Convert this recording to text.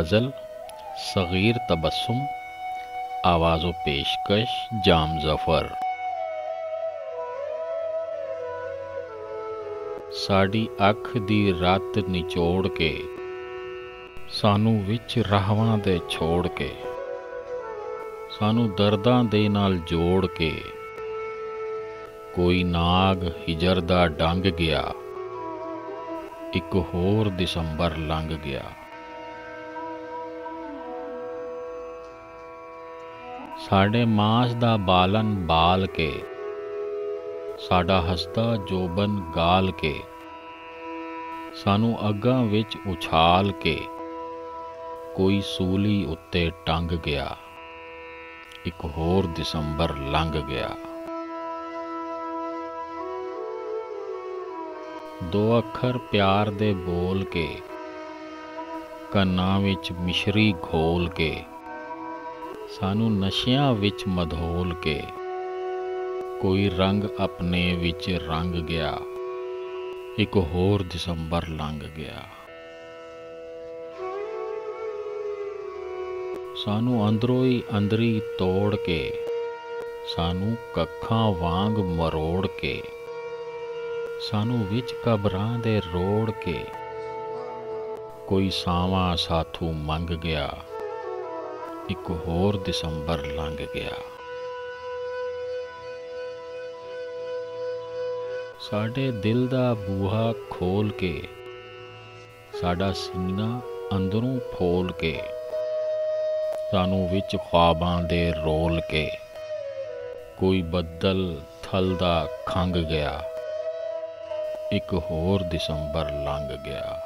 गज़ल सगीर तबस्सुम आवाज़ो पेशकश जाम ज़फ़र। साड़ी अख दी रत निचोड़ के सानू विच राहवां दे छोड़ के, सानू दर्दां दे नाल जोड़ के, कोई नाग हिजर दा डंग गया, एक होर दिसंबर लंघ गया। साडे मास दा बालन बाल के, साडा हसदा जोबन गाल के, सानू अग्गां विच उछाल के, कोई सूली उत्ते टंग गया, एक होर दिसंबर लंघ गया। दो अखर प्यार दे बोल के, कन्नां विच मिश्री घोल के, सानू नशियां विच मधोल के, कोई रंग अपने विच रंग गया, एक होर दिसंबर लंघ गया। सानू अंदरों ही अंदरी तोड़ के, सानू कखां वांग मरोड़ के, सानू विच कबरां दे रोड़ के, कोई सावां साथू मंग गया, एक होर दिसंबर लंघ गया। साडे दिल दा बूहा खोल के, साडा सीना अंदरों फोल के, सानू विच ख्वाबां दे रोल के, कोई बदल थल दा खंग गया, एक होर दिसंबर लंघ गया।